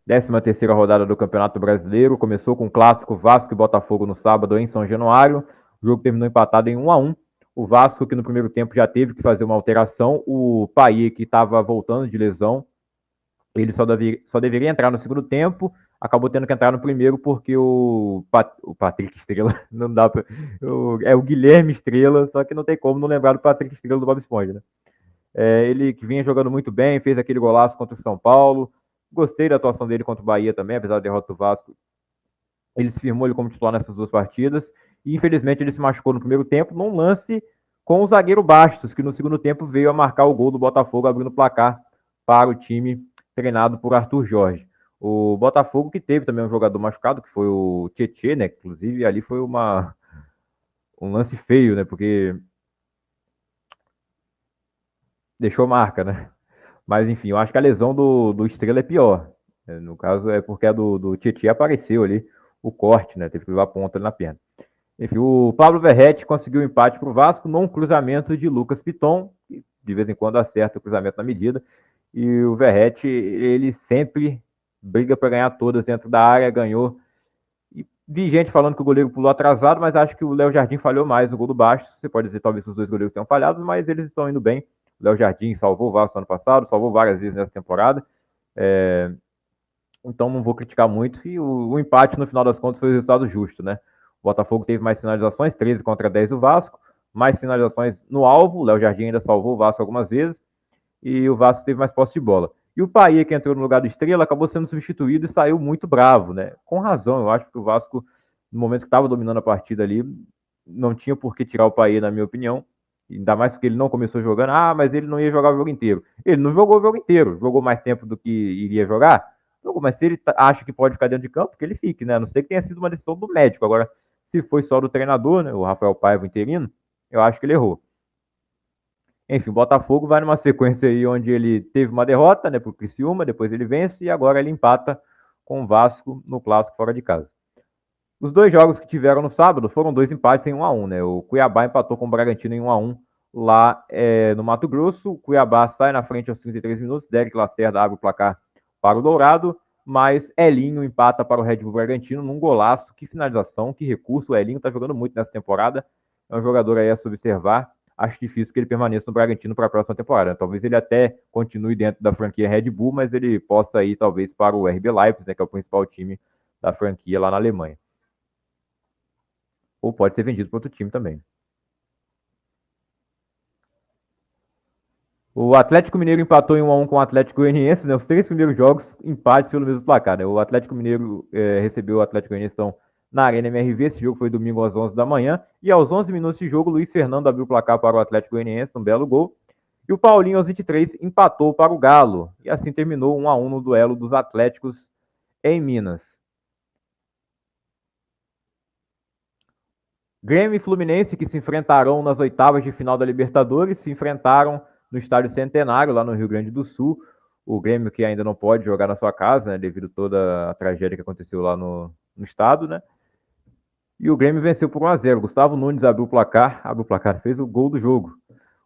13ª rodada do Campeonato Brasileiro. Começou com o clássico Vasco e Botafogo no sábado em São Januário. O jogo terminou empatado em 1-1. O Vasco, que no primeiro tempo já teve que fazer uma alteração. O Payet, que estava voltando de lesão, ele só deveria entrar no segundo tempo. Acabou tendo que entrar no primeiro porque o Patrick Estrela, não dá pra... É o Guilherme Estrela, só que não tem como não lembrar do Patrick Estrela do Bob Esponja, né? Ele que vinha jogando muito bem, fez aquele golaço contra o São Paulo. Gostei da atuação dele contra o Bahia também, apesar da derrota do Vasco. Ele se firmou ele como titular nessas duas partidas. E infelizmente ele se machucou no primeiro tempo, num lance com o zagueiro Bastos, que no segundo tempo veio a marcar o gol do Botafogo, abrindo o placar para o time treinado por Arthur Jorge. O Botafogo que teve também um jogador machucado, que foi o Tietê, né? Inclusive ali foi um lance feio, né? Porque deixou marca, né? Mas enfim, eu acho que a lesão do Estrela é pior. No caso, é porque a do Tietchan apareceu ali, o corte, né? Teve que levar a ponta ali na perna. Enfim, o Pablo Verrete conseguiu o empate para o Vasco num cruzamento de Lucas Piton, que de vez em quando acerta o cruzamento na medida. E o Verrete, ele sempre briga para ganhar todas dentro da área, ganhou. E vi gente falando que o goleiro pulou atrasado, mas acho que o Léo Jardim falhou mais no gol do Bastos. Você pode dizer talvez que os dois goleiros tenham falhado, mas eles estão indo bem. O Léo Jardim salvou o Vasco ano passado, salvou várias vezes nessa temporada. Então não vou criticar muito. E o empate, no final das contas, foi o resultado justo, né? O Botafogo teve mais finalizações, 13 contra 10 do Vasco, mais finalizações no alvo. O Léo Jardim ainda salvou o Vasco algumas vezes. E o Vasco teve mais posse de bola. E o Payet, que entrou no lugar do Estrela, acabou sendo substituído e saiu muito bravo, né? Com razão, eu acho que o Vasco, no momento que estava dominando a partida ali, não tinha por que tirar o Payet, na minha opinião. Ainda mais porque ele não começou jogando. Ah, mas ele não ia jogar o jogo inteiro. Ele não jogou o jogo inteiro. Jogou mais tempo do que iria jogar. Jogou, mas se ele acha que pode ficar dentro de campo, que ele fique, né? A não ser que tenha sido uma decisão do médico. Agora, se foi só do treinador, né? O Rafael Paiva interino, eu acho que ele errou. Enfim, o Botafogo vai numa sequência aí onde ele teve uma derrota, né, pro Criciúma, depois ele vence e agora ele empata com o Vasco no clássico fora de casa. Os dois jogos que tiveram no sábado foram dois empates em 1-1, né? O Cuiabá empatou com o Bragantino em 1-1 lá no Mato Grosso. O Cuiabá sai na frente aos 33 minutos, Derek Lacerda abre o placar para o Dourado, mas Elinho empata para o Red Bull Bragantino num golaço. Que finalização, que recurso. O Elinho tá jogando muito nessa temporada, é um jogador aí a se observar. Acho difícil que ele permaneça no Bragantino para a próxima temporada. Talvez ele até continue dentro da franquia Red Bull, mas ele possa ir talvez para o RB Leipzig, né, que é o principal time da franquia lá na Alemanha. Ou pode ser vendido para outro time também. O Atlético Mineiro empatou em 1-1 com o Atlético Goianiense, né? Os três primeiros jogos, empates pelo mesmo placar, né? O Atlético Mineiro recebeu o Atlético Goianiense então, na Arena MRV. Esse jogo foi domingo às 11 da manhã. E aos 11 minutos de jogo, Luiz Fernando abriu o placar para o Atlético Goianiense, um belo gol. E o Paulinho, aos 23, empatou para o Galo. E assim terminou 1-1 no duelo dos Atléticos em Minas. Grêmio e Fluminense, que se enfrentarão nas oitavas de final da Libertadores, se enfrentaram no Estádio Centenário, lá no Rio Grande do Sul. O Grêmio que ainda não pode jogar na sua casa, né, devido a toda a tragédia que aconteceu lá no estado, né? E o Grêmio venceu por 1-0. Gustavo Nunes abriu o placar, fez o gol do jogo.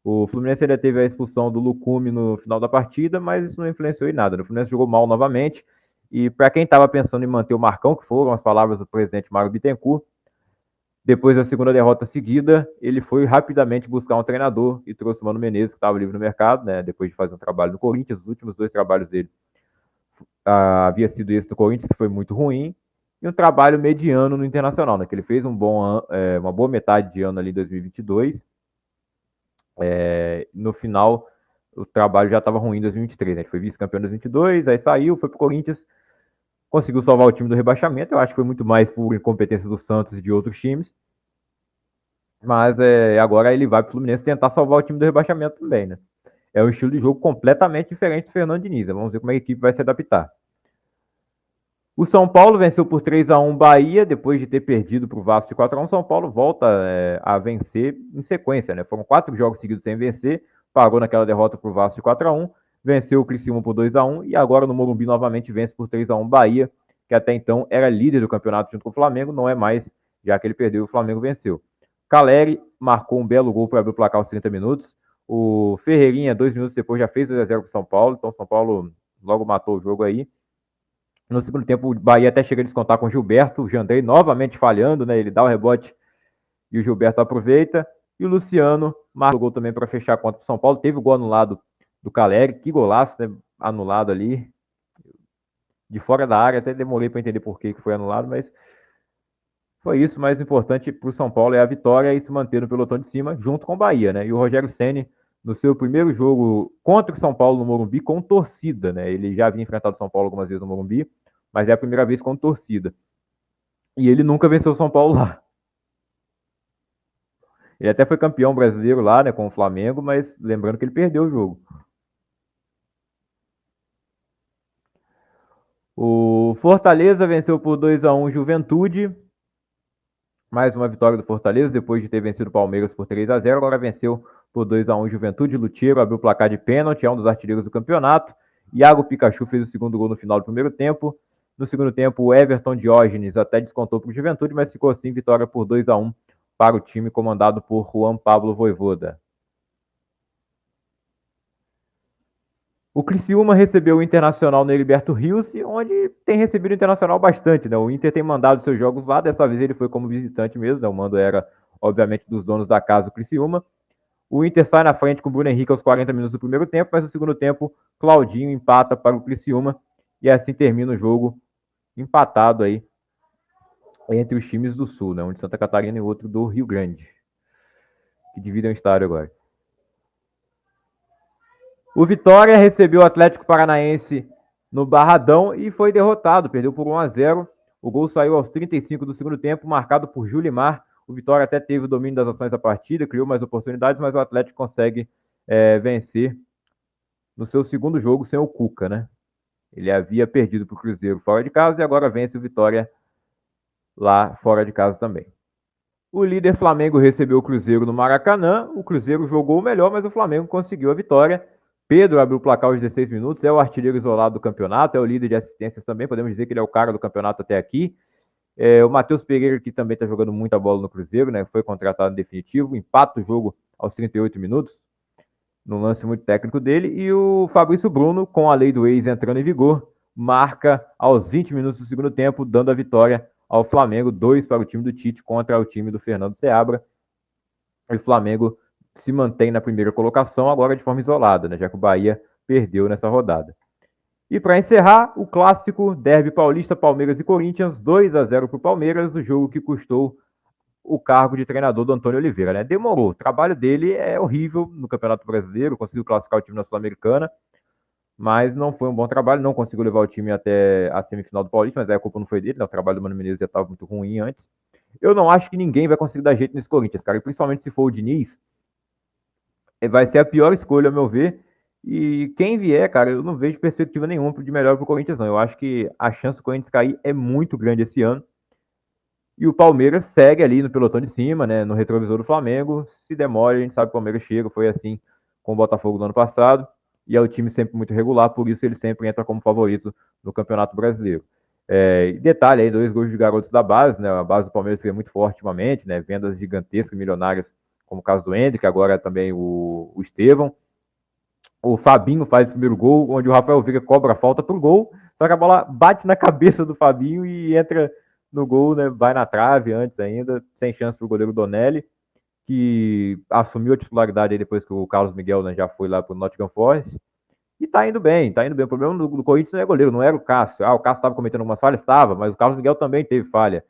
O Fluminense ainda teve a expulsão do Lucumi no final da partida, mas isso não influenciou em nada. O Fluminense jogou mal novamente. E para quem estava pensando em manter o Marcão, que foram as palavras do presidente Mário Bittencourt, depois da segunda derrota seguida, ele foi rapidamente buscar um treinador e trouxe o Mano Menezes, que estava livre no mercado, né? Depois de fazer um trabalho no Corinthians. Os últimos dois trabalhos dele havia sido esse no Corinthians, que foi muito ruim, e um trabalho mediano no Internacional, né? Que ele fez uma boa metade de ano ali em 2022. No final, o trabalho já estava ruim em 2023, né? Ele foi vice-campeão em 2022, aí saiu, foi para o Corinthians, conseguiu salvar o time do rebaixamento. Eu acho que foi muito mais por incompetência do Santos e de outros times. Mas agora ele vai para o Fluminense tentar salvar o time do rebaixamento também, né? É um estilo de jogo completamente diferente do Fernando Diniz. Vamos ver como a equipe vai se adaptar. O São Paulo venceu por 3-1 Bahia, depois de ter perdido para o Vasco de 4-1. São Paulo volta a vencer em sequência, né? Foram 4 jogos seguidos sem vencer, pagou naquela derrota para o Vasco de 4-1, venceu o Criciúma por 2-1 e agora no Morumbi novamente vence por 3-1 Bahia, que até então era líder do campeonato junto com o Flamengo, não é mais, já que ele perdeu, o Flamengo venceu. Caleri marcou um belo gol para abrir o placar aos 30 minutos. O Ferreirinha, 2 minutos depois, já fez 2-0 para o São Paulo, então o São Paulo logo matou o jogo aí. No segundo tempo, o Bahia até chega a descontar com o Gilberto, o Jandrei novamente falhando, né? Ele dá o rebote e o Gilberto aproveita. E o Luciano marca o gol também para fechar a conta para o São Paulo. Teve o gol anulado do Caleri, que golaço, né? Anulado ali, de fora da área. Até demorei para entender por que foi anulado, mas foi isso. Mais importante para o São Paulo é a vitória e se manter no pelotão de cima, junto com o Bahia, né? E o Rogério Ceni, no seu primeiro jogo contra o São Paulo no Morumbi, com torcida, né? Ele já havia enfrentado o São Paulo algumas vezes no Morumbi, mas é a primeira vez com torcida. E ele nunca venceu o São Paulo lá. Ele até foi campeão brasileiro lá, né, com o Flamengo, mas lembrando que ele perdeu o jogo. O Fortaleza venceu por 2-1 o Juventude. Mais uma vitória do Fortaleza, depois de ter vencido o Palmeiras por 3-0. Agora venceu por 2-1 o Juventude. Lucheiro abriu o placar de pênalti, é um dos artilheiros do campeonato. Iago Pikachu fez o segundo gol no final do primeiro tempo. No segundo tempo, o Everton Diógenes até descontou para o Juventude, mas ficou assim, vitória por 2-1 para o time comandado por Juan Pablo Vojvoda. O Criciúma recebeu o Internacional no Heriberto Rios, onde tem recebido o Internacional bastante, né? O Inter tem mandado seus jogos lá, dessa vez ele foi como visitante mesmo, né? O mando era, obviamente, dos donos da casa, o Criciúma. O Inter sai na frente com o Bruno Henrique aos 40 minutos do primeiro tempo, mas no segundo tempo, Claudinho empata para o Criciúma, e assim termina o jogo empatado aí entre os times do Sul, né? Um de Santa Catarina e outro do Rio Grande, que dividem o estádio agora. O Vitória recebeu o Atlético Paranaense no Barradão e foi derrotado, perdeu por 1-0. O gol saiu aos 35 do segundo tempo, marcado por Julimar. O Vitória até teve o domínio das ações da partida, criou mais oportunidades, mas o Atlético consegue vencer no seu segundo jogo sem o Cuca, né? Ele havia perdido para o Cruzeiro fora de casa e agora vence o Vitória lá fora de casa também. O líder Flamengo recebeu o Cruzeiro no Maracanã. O Cruzeiro jogou o melhor, mas o Flamengo conseguiu a vitória. Pedro abriu o placar aos 16 minutos, é o artilheiro isolado do campeonato, é o líder de assistências também, podemos dizer que ele é o cara do campeonato até aqui. O Matheus Pereira, que também está jogando muita bola no Cruzeiro, né? Foi contratado em definitivo, empata o jogo aos 38 minutos, num lance muito técnico dele. E o Fabrício Bruno, com a lei do ex entrando em vigor, marca aos 20 minutos do segundo tempo, dando a vitória ao Flamengo, 2 para o time do Tite contra o time do Fernando Seabra. E o Flamengo se mantém na primeira colocação, agora de forma isolada, né, já que o Bahia perdeu nessa rodada. E para encerrar, o clássico derby paulista, Palmeiras e Corinthians, 2-0 para o Palmeiras, o jogo que custou o cargo de treinador do Antônio Oliveira, né? Demorou, o trabalho dele é horrível no Campeonato Brasileiro, conseguiu classificar o time na Sul-Americana, mas não foi um bom trabalho, não conseguiu levar o time até a semifinal do Paulista, mas aí a culpa não foi dele, né? O trabalho do Mano Menezes já estava muito ruim antes. Eu não acho que ninguém vai conseguir dar jeito nesse Corinthians, cara, e principalmente se for o Diniz, vai ser a pior escolha, ao meu ver. E quem vier, cara, eu não vejo perspectiva nenhuma de melhor pro Corinthians, não. Eu acho que a chance do Corinthians cair é muito grande esse ano. E o Palmeiras segue ali no pelotão de cima, né? No retrovisor do Flamengo. Se demora, a gente sabe que o Palmeiras chega. Foi assim com o Botafogo no ano passado. E é o time sempre muito regular, por isso ele sempre entra como favorito no Campeonato Brasileiro. Detalhe aí, 2 gols de garotos da base, né? A base do Palmeiras foi muito forte ultimamente, né? Vendas gigantescas, milionárias, como o caso do Hendrick, agora também o Estevão. O Fabinho faz o primeiro gol, onde o Rafael Veiga cobra a falta pro gol, só que a bola bate na cabeça do Fabinho e entra no gol, né? Vai na trave antes ainda, sem chance pro goleiro Donelli, que assumiu a titularidade aí depois que o Carlos Miguel, né, já foi lá pro Nottingham Forest. E tá indo bem, tá indo bem. O problema do Corinthians não é goleiro, não era o Cássio. O Cássio estava cometendo algumas falhas, estava, mas o Carlos Miguel também teve falha.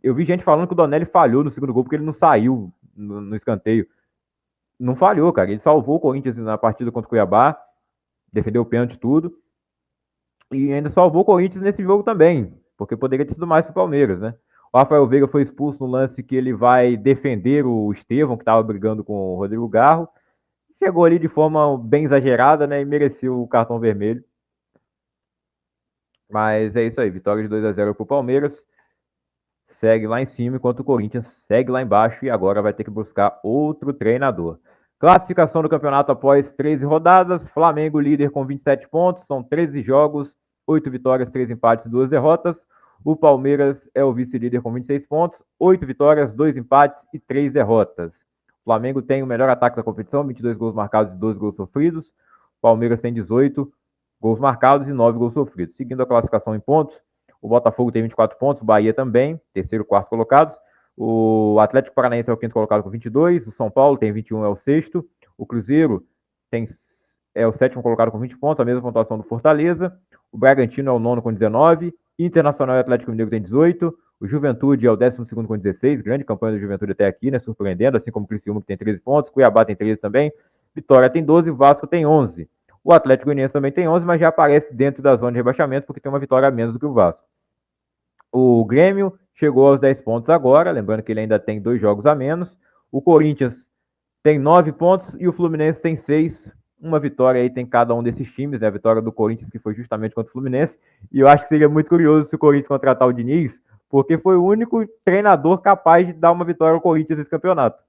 Eu vi gente falando que o Donelli falhou no segundo gol porque ele não saiu no escanteio. Não falhou, cara. Ele salvou o Corinthians na partida contra o Cuiabá, defendeu o pênalti e tudo. E ainda salvou o Corinthians nesse jogo também, porque poderia ter sido mais pro Palmeiras, né? O Rafael Veiga foi expulso no lance que ele vai defender o Estevão, que estava brigando com o Rodrigo Garro. Chegou ali de forma bem exagerada, né? E mereceu o cartão vermelho. Mas é isso aí, vitória de 2-0 pro Palmeiras. Segue lá em cima, enquanto o Corinthians segue lá embaixo e agora vai ter que buscar outro treinador. Classificação do campeonato após 13 rodadas. Flamengo líder com 27 pontos, são 13 jogos, 8 vitórias, 3 empates e 2 derrotas. O Palmeiras é o vice-líder com 26 pontos, 8 vitórias, 2 empates e 3 derrotas. O Flamengo tem o melhor ataque da competição, 22 gols marcados e 12 gols sofridos. O Palmeiras tem 18 gols marcados e 9 gols sofridos. Seguindo a classificação em pontos, o Botafogo tem 24 pontos, o Bahia também, terceiro e quarto colocados. O Atlético Paranaense é o quinto colocado com 22, o São Paulo tem 21, é o sexto. O Cruzeiro é o sétimo colocado com 20 pontos, a mesma pontuação do Fortaleza. O Bragantino é o nono com 19, Internacional e Atlético Mineiro tem 18, o Juventude é o 12º com 16, grande campanha do Juventude até aqui, né, surpreendendo, assim como o Criciúma que tem 13 pontos, Cuiabá tem 13 também, Vitória tem 12, Vasco tem 11. O Atlético Goianiense também tem 11, mas já aparece dentro da zona de rebaixamento porque tem uma vitória a menos do que o Vasco. O Grêmio chegou aos 10 pontos agora, lembrando que ele ainda tem 2 jogos a menos. O Corinthians tem 9 pontos e o Fluminense tem 6. Uma vitória aí tem cada um desses times, né? A vitória do Corinthians, que foi justamente contra o Fluminense. E eu acho que seria muito curioso se o Corinthians contratar o Diniz, porque foi o único treinador capaz de dar uma vitória ao Corinthians nesse campeonato.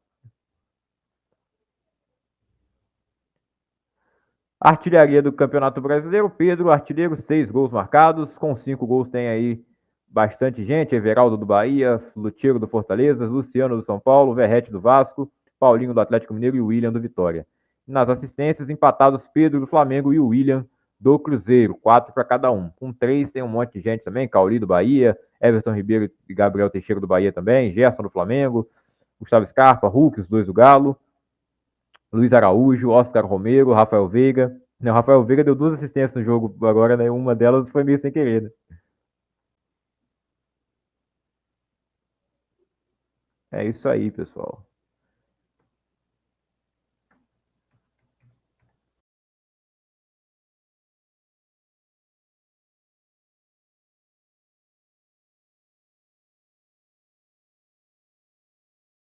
Artilharia do Campeonato Brasileiro, Pedro, artilheiro, 6 gols marcados, com 5 gols tem aí bastante gente, Everaldo do Bahia, Lutero do Fortaleza, Luciano do São Paulo, Verrete do Vasco, Paulinho do Atlético Mineiro e William do Vitória. Nas assistências, empatados Pedro do Flamengo e o William do Cruzeiro, 4 para cada um. Com 3 tem um monte de gente também, Cauri do Bahia, Everton Ribeiro e Gabriel Teixeira do Bahia também, Gerson do Flamengo, Gustavo Scarpa, Hulk, os dois do Galo, Luiz Araújo, Oscar Romero, Rafael Veiga. Não, Rafael Veiga deu 2 assistências no jogo agora, né? Uma delas foi meio sem querer, né? É isso aí, pessoal.